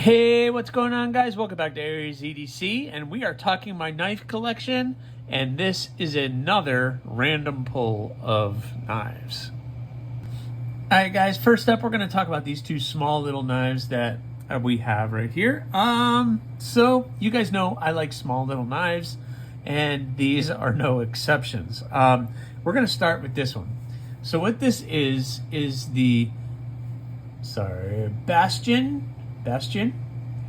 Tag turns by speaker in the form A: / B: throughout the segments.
A: Hey, what's going on, guys? Welcome back to AriesEDC, and we are talking my knife collection, and this is another random pull of knives. All right, guys, first up, we're going to talk about these two small little knives that we have right here. So you guys know I like small little knives, and these are no exceptions. We're going to start with this one. So what this is the, Bastion,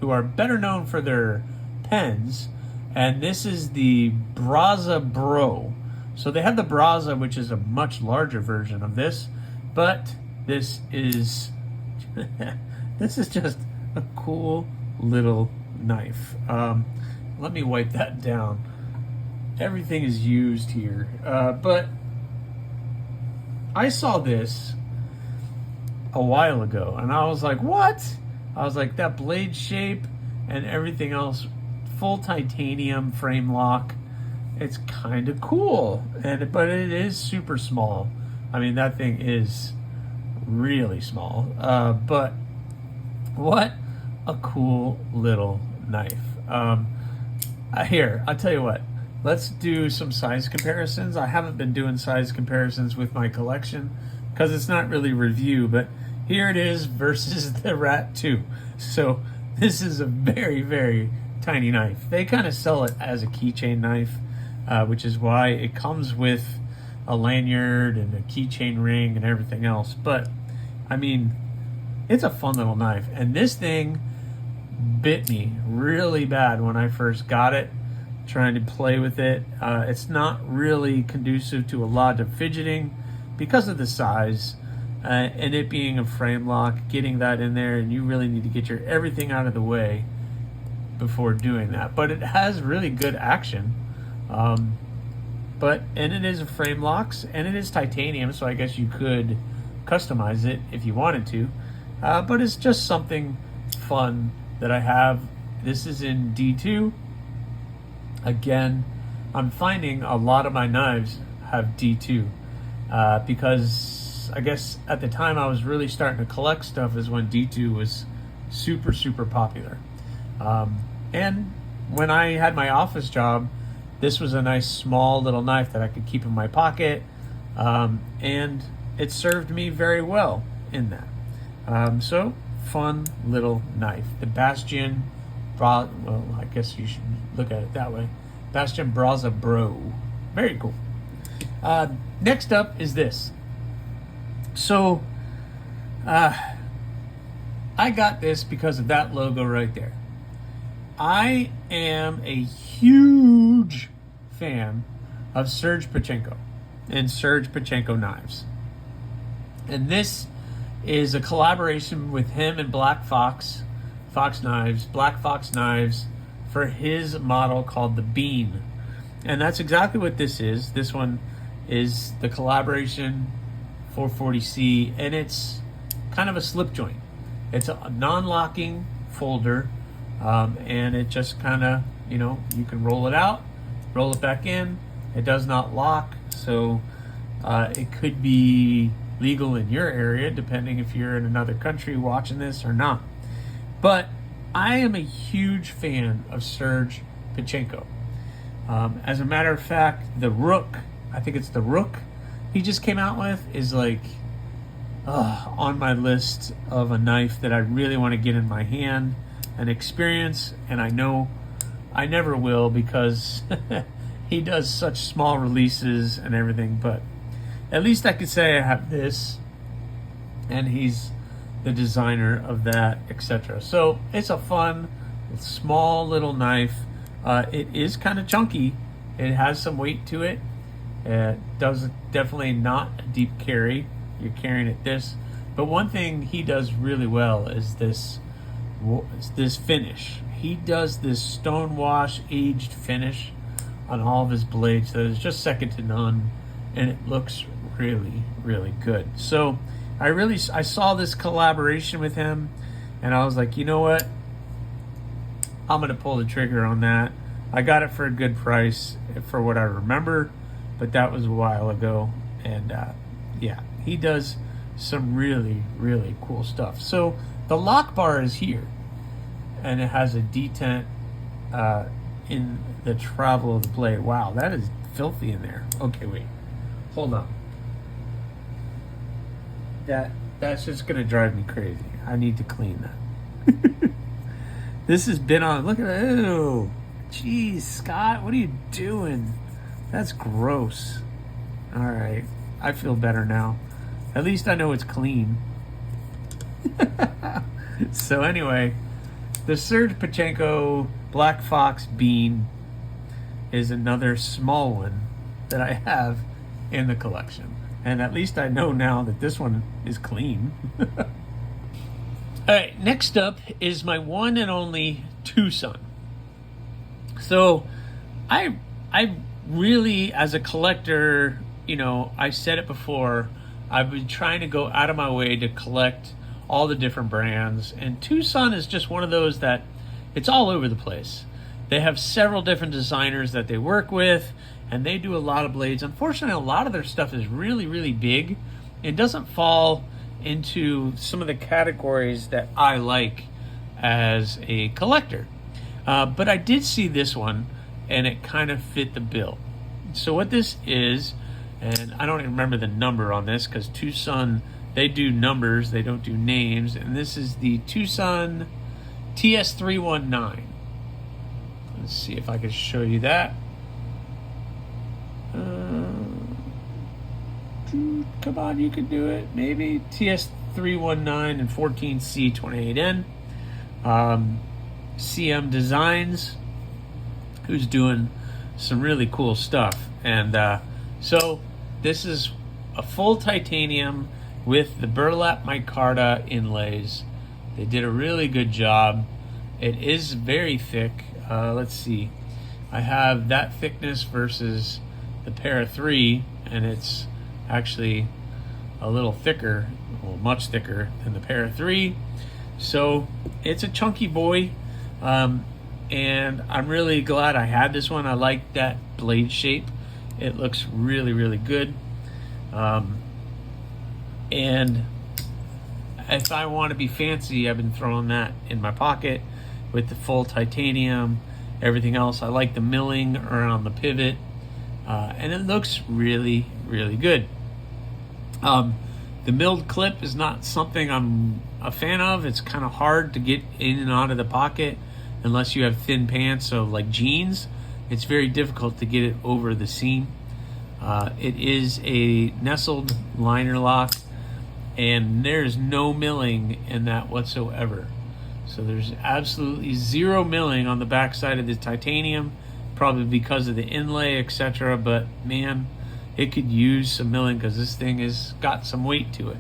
A: who are better known for their pens, and this is the Brazza Bro. So they have the Brazza, which is a much larger version of this, but this is this is just a cool little knife. Let me wipe that down. Everything is used here, but I saw this a while ago, and I was like, what? I was like, that blade shape and everything else, full titanium frame lock. It's kind of cool, but it is super small. I mean, that thing is really small. But what a cool little knife. Here, I'll tell you what. Let's do some size comparisons. I haven't been doing size comparisons with my collection because it's not really review, but here it is versus the Rat 2. So this is a very, very tiny knife. They kind of sell it as a keychain knife, which is why it comes with a lanyard and a keychain ring and everything else. But I mean, it's a fun little knife. And this thing bit me really bad when I first got it, trying to play with it. It's not really conducive to a lot of fidgeting because of the size. And it being a frame lock, getting that in there, and you really need to get your everything out of the way before doing that. But it has really good action. And it is a frame locks, and it is titanium, so I guess you could customize it if you wanted to. But it's just something fun that I have. This is in D2. Again, I'm finding a lot of my knives have D2 because I guess at the time I was really starting to collect stuff is when D2 was super, super popular. And when I had my office job, this was a nice small little knife that I could keep in my pocket. And it served me very well in that. So fun little knife. The Bastion, well, I guess you should look at it that way. Bastion Brazza Bro. Very cool. Next up is this. So, I got this because of that logo right there. I am a huge fan of Serge Pachenko and Serge Pachenko knives. And this is a collaboration with him and Black Fox Knives for his model called the Bean. And that's exactly what this is. This one is the collaboration 440C, and it's kind of a slip joint. It's a non-locking folder, and it just kind of, you can roll it out, roll it back in. It does not lock, so it could be legal in your area, depending if you're in another country watching this or not. But I am a huge fan of Serge Pachenko. As a matter of fact, the Rook, I think it's the Rook he just came out with, is like on my list of a knife that I really want to get in my hand and experience, and I know I never will because he does such small releases and everything, but at least I could say I have this, and he's the designer of that, etc. So it's a fun, small little knife. It is kind of chunky. It has some weight to it. It does definitely not a deep carry. You're carrying it this. But one thing he does really well is this finish. He does this stonewash aged finish on all of his blades that is just second to none, and it looks really, really good. So I saw this collaboration with him, and I was like, you know what? I'm gonna pull the trigger on that. I got it for a good price for what I remember, but that was a while ago, and yeah, he does some really, really cool stuff. So the lock bar is here, and it has a detent in the travel of the blade. Wow, that is filthy in there. Okay, wait, hold on. That's just gonna drive me crazy. I need to clean that. This has been on. Look at that. Ew. Jeez, Scott, what are you doing? That's gross. All right, I feel better now. At least I know it's clean. So anyway, the Serge Pachenko Black Fox bean is another small one that I have in the collection. And at least I know now that this one is clean. All right, next up is my one and only Tucson. So I really, as a collector, you know, I said it before, I've been trying to go out of my way to collect all the different brands, and Tucson is just one of those that it's all over the place. They have several different designers that they work with, and they do a lot of blades. Unfortunately, a lot of their stuff is really, really big. It doesn't fall into some of the categories that I like as a collector. But I did see this one, and it kind of fit the bill. So what this is, and I don't even remember the number on this because Tucson, they do numbers, they don't do names. And this is the Tucson TS319. Let's see if I can show you that. Come on, you can do it. Maybe TS319 and 14C28N. CM Designs, who's doing some really cool stuff. And so this is a full titanium with the burlap micarta inlays. They did a really good job. It is very thick. Let's see. I have that thickness versus the Para 3, and it's actually a little thicker, well, much thicker than the Para 3. So it's a chunky boy. And I'm really glad I had this one. I like that blade shape. It looks really, really good. And if I want to be fancy, I've been throwing that in my pocket with the full titanium, everything else. I like the milling around the pivot, and it looks really, really good. The milled clip is not something I'm a fan of. It's kind of hard to get in and out of the pocket unless you have thin pants, so like jeans, it's very difficult to get it over the seam. It is a nestled liner lock, and there's no milling in that whatsoever. So there's absolutely zero milling on the back side of the titanium, probably because of the inlay, etc. But man, it could use some milling because this thing has got some weight to it.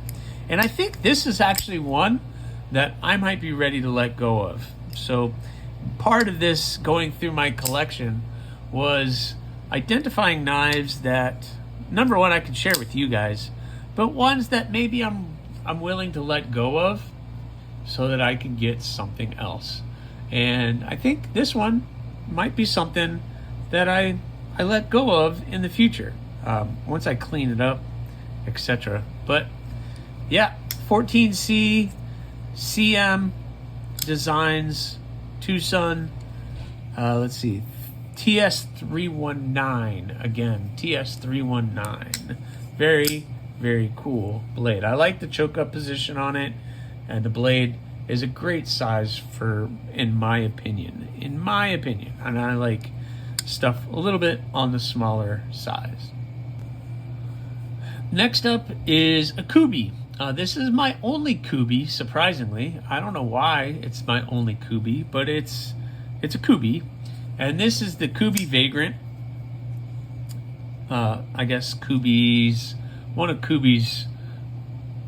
A: And I think this is actually one that I might be ready to let go of. So part of this going through my collection was identifying knives that, number one, I could share with you guys, but ones that maybe I'm willing to let go of so that I can get something else. And I think this one might be something that I let go of in the future, once I clean it up, etc. But yeah, 14C CM Designs Tucson, let's see, TS319, again, TS319. Very, very cool blade. I like the choke up position on it, and the blade is a great size for, in my opinion, and I like stuff a little bit on the smaller size. Next up is a Kubi. This is my only Kubi, surprisingly. I don't know why it's my only Kubi, but it's a Kubi. And this is the Kubi Vagrant. I guess one of Kubi's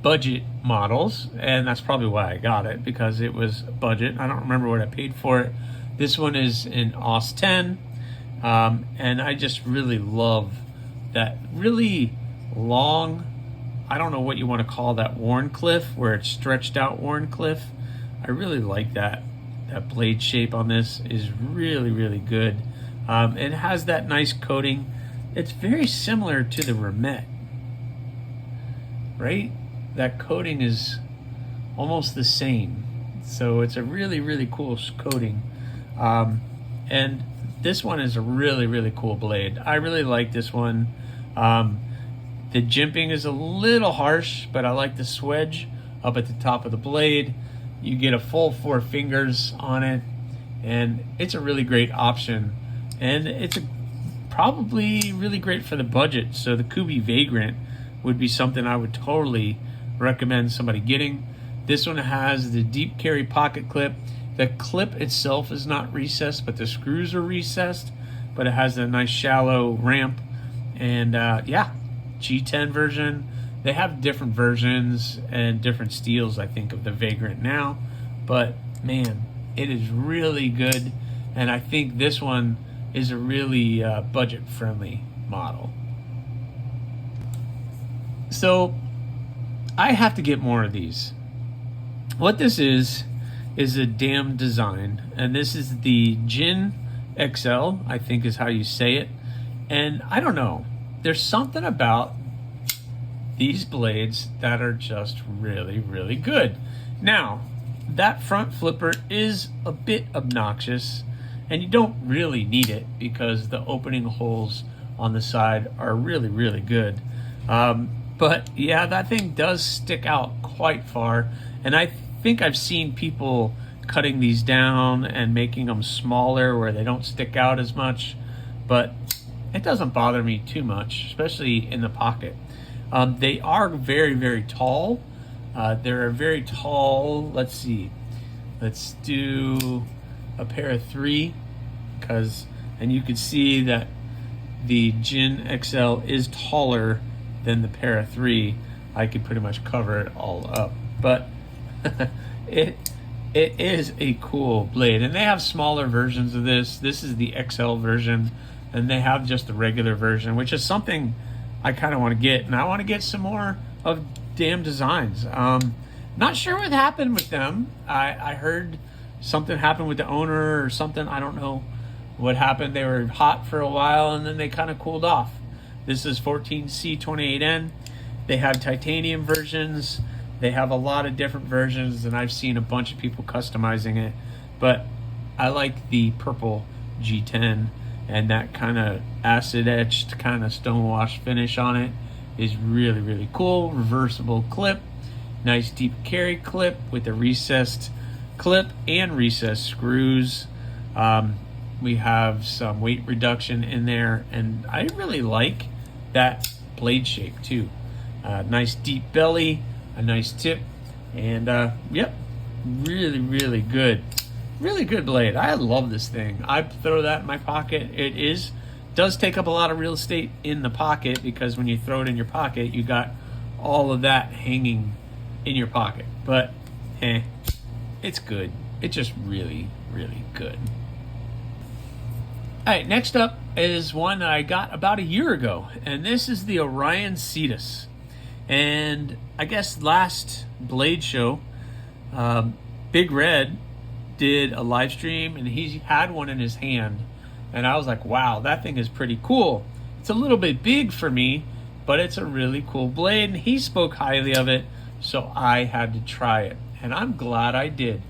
A: budget models, and that's probably why I got it, because it was budget. I don't remember what I paid for it. This one is in AUS 10, and I just really love that really long, I don't know what you want to call that, Wharncliffe, where it's stretched out Wharncliffe. I really like that. That blade shape on this is really, really good. It has that nice coating. It's very similar to the Remet, right? That coating is almost the same. So it's a really, really cool coating. And this one is a really, really cool blade. I really like this one. The jimping is a little harsh, but I like the swedge up at the top of the blade. You get a full 4 fingers on it, and it's a really great option. And it's probably really great for the budget. So the Kubi Vagrant would be something I would totally recommend somebody getting. This one has the deep carry pocket clip. The clip itself is not recessed, but the screws are recessed. But it has a nice shallow ramp. And yeah, G10 version. They have different versions and different steels, I think, of the Vagrant now. But man, it is really good. And I think this one is a really budget-friendly model. So I have to get more of these. What this is a damn design, and this is the Jin XL, I think is how you say it. And I don't know, there's something about these blades that are just really, really good. Now, that front flipper is a bit obnoxious, and you don't really need it because the opening holes on the side are really, really good. But yeah, that thing does stick out quite far, and I think I've seen people cutting these down and making them smaller where they don't stick out as much, but it doesn't bother me too much, especially in the pocket. They are very, very tall. They're a very tall, let's see, let's do a pair of 3, and you can see that the Jin XL is taller than the pair of 3. I could pretty much cover it all up, but it is a cool blade. And they have smaller versions of this. This is the XL version, and they have just the regular version, which is something I kind of want to get. And I want to get some more of damn designs. Not sure what happened with them. I heard something happened with the owner or something. I don't know what happened. They were hot for a while, and then they kind of cooled off. This is 14C28N. They have titanium versions. They have a lot of different versions, and I've seen a bunch of people customizing it. But I like the purple G10, and that kind of acid etched kind of stonewash finish on it is really, really cool. Reversible clip, nice deep carry clip with a recessed clip and recessed screws. We have some weight reduction in there, and I really like that blade shape too. Nice deep belly, a nice tip, and yep, really, really good. Really good blade. I love this thing. I throw that in my pocket. It does take up a lot of real estate in the pocket, because when you throw it in your pocket, you got all of that hanging in your pocket. But it's good. It's just really, really good. All right, next up is one that I got about a year ago, and this is the AriesEDC. And I guess last Blade Show, Big Red did a live stream, and he had one in his hand, and I was like, wow, that thing is pretty cool. It's a little bit big for me, but it's a really cool blade, and he spoke highly of it, so I had to try it, and I'm glad I did.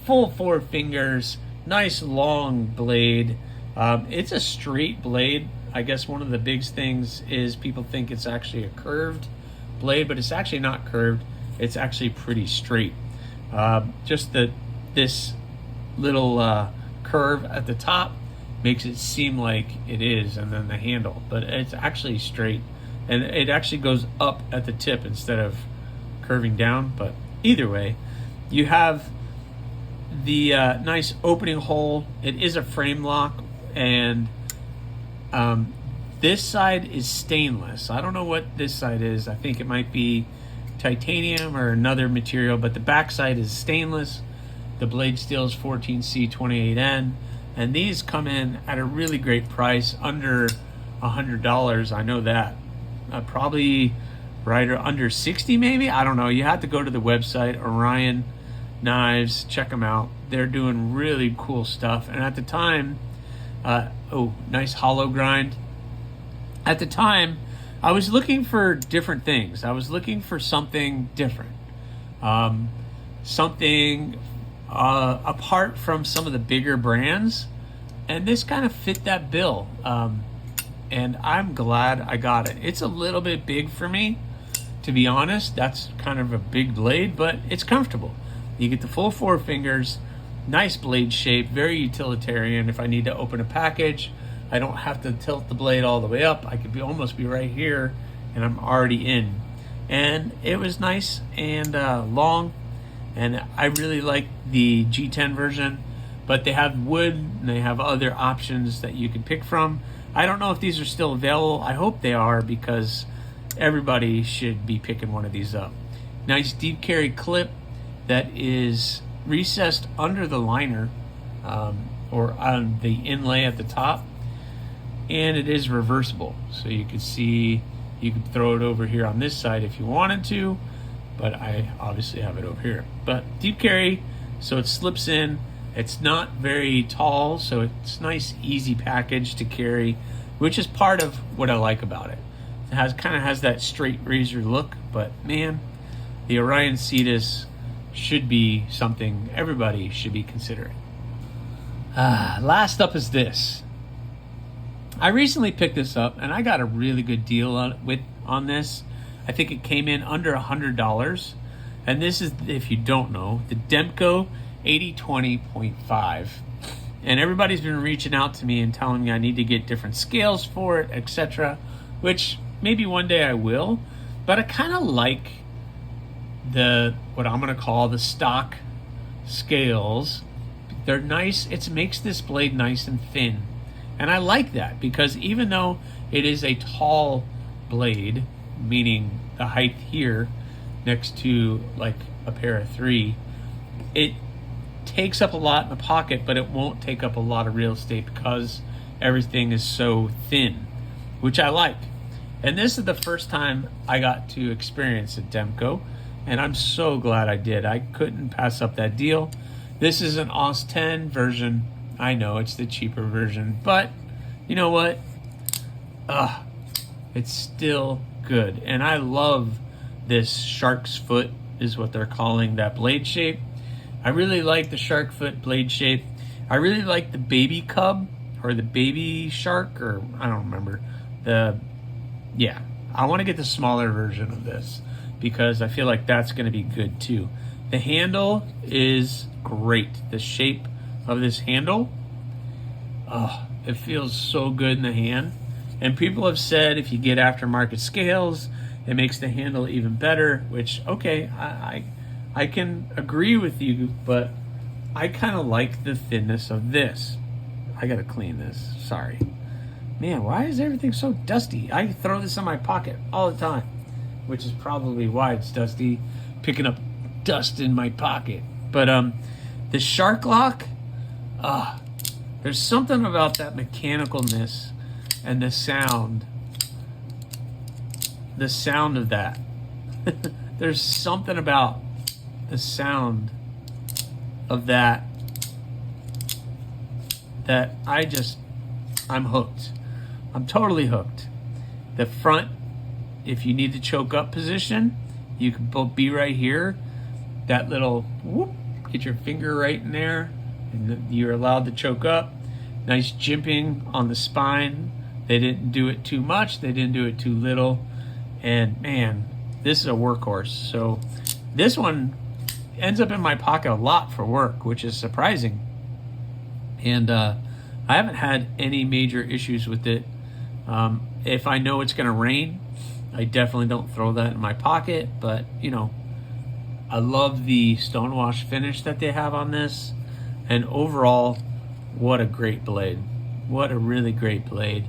A: Full 4 fingers, nice long blade. It's a straight blade. I guess one of the big things is people think it's actually a curved blade, but it's actually not curved. It's actually pretty straight. Just this little curve at the top makes it seem like it is, and then the handle, but it's actually straight, and it actually goes up at the tip instead of curving down. But either way, you have the nice opening hole. It is a frame lock, and this side is stainless. I don't know what this side is. I think it might be titanium or another material, but the back side is stainless. The blade steel is 14C28N, and these come in at a really great price, under $100. I know that. Probably right under 60 maybe. I don't know. You have to go to the website, Orion Knives, check them out. They're doing really cool stuff. And at the time, oh, nice hollow grind. At the time, I was looking for different things. I was looking for something different. Something apart from some of the bigger brands, and this kind of fit that bill. And I'm glad I got it. It's a little bit big for me, to be honest. That's kind of a big blade, but it's comfortable. You get the full 4 fingers, nice blade shape, very utilitarian. If I need to open a package, I don't have to tilt the blade all the way up. I could almost be right here and I'm already in. And it was nice and long, and I really like the G10 version, but they have wood and they have other options that you can pick from. I don't know if these are still available. I hope they are, because everybody should be picking one of these up. Nice deep carry clip that is recessed under the liner, or on the inlay at the top, and it is reversible. So you can see, you can throw it over here on this side if you wanted to, but I obviously have it over here. But deep carry, so it slips in. It's not very tall, so it's nice, easy package to carry, which is part of what I like about it. It kind of has that straight razor look, but man, the AriesEDC should be something everybody should be considering. Last up is this. I recently picked this up, and I got a really good deal on this. I think it came in under $100, and this is, if you don't know, the Demco 8020.5, and everybody's been reaching out to me and telling me I need to get different scales for it, etc., which maybe one day I will, but I kind of like what I'm going to call the stock scales. They're nice. It makes this blade nice and thin, and I like that, because even though it is a tall blade, meaning the height here next to like a pair of 3, it takes up a lot in the pocket, but it won't take up a lot of real estate because everything is so thin, which I like. And this is the first time I got to experience a Demco, and I'm so glad I did. I couldn't pass up that deal. This is an AUS 10 version. I know it's the cheaper version, but you know what? It's still good. And I love this shark's foot, is what they're calling that blade shape. I really like the shark foot blade shape. I really like the baby cub, or the baby shark, or I don't remember. Yeah, I want to get the smaller version of this, because I feel like that's going to be good too. The handle is great. The shape of this handle, it feels so good in the hand. And people have said if you get aftermarket scales, it makes the handle even better, which, okay, I can agree with you, but I kind of like the thinness of this. I gotta clean this, sorry. Man, why is everything so dusty? I throw this in my pocket all the time, which is probably why it's dusty, picking up dust in my pocket. But the shark lock, there's something about that mechanicalness and the sound of that. There's something about the sound of that I'm hooked. I'm totally hooked. The front, if you need the choke up position, you can both be right here. That little whoop, get your finger right in there, and you're allowed to choke up. Nice jimping on the spine. They didn't do it too much, they didn't do it too little. And man, this is a workhorse. So this one ends up in my pocket a lot for work, which is surprising. And I haven't had any major issues with it. If I know it's gonna rain, I definitely don't throw that in my pocket, but you know, I love the stonewash finish that they have on this. And overall, what a great blade. What a really great blade.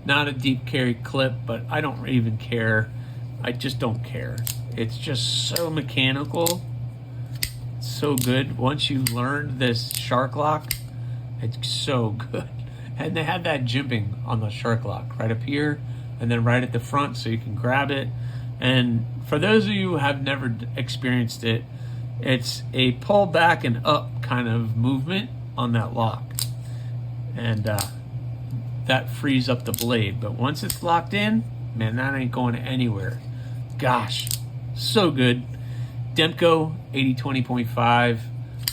A: Not a deep carry clip, but I don't even care. I just don't care. It's just so mechanical. It's so good. Once you learn this shark lock, it's so good. And they had that jimping on the shark lock right up here and then right at the front, so you can grab it. And for those of you who have never experienced it, it's a pull back and up kind of movement on that lock. And that frees up the blade. But once it's locked in, man, that ain't going anywhere. Gosh, so good. Demco 8020.5.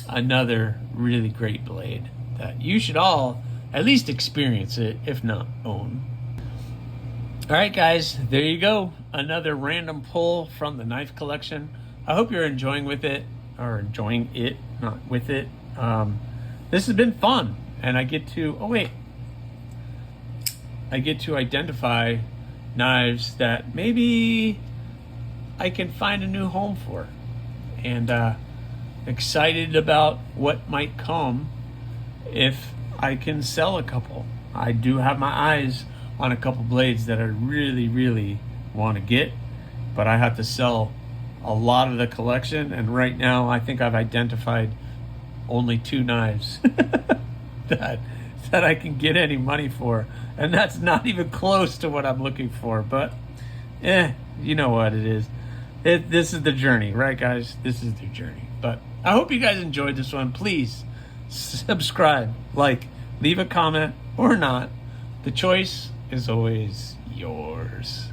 A: another really great blade that you should all at least experience it, if not own. All right, guys, there you go. Another random pull from the knife collection. I hope you're enjoying it, not with it. This has been fun, and I get to, I get to identify knives that maybe I can find a new home for, and excited about what might come if I can sell a couple. I do have my eyes on a couple blades that I really, really want to get, but I have to sell a lot of the collection, and right now I think I've identified only 2 knives that I can get any money for, and that's not even close to what I'm looking for. But you know what it is. This is the journey, right, guys? This is the journey. But I hope you guys enjoyed this one. Please subscribe, like, leave a comment or not. The choice is always yours.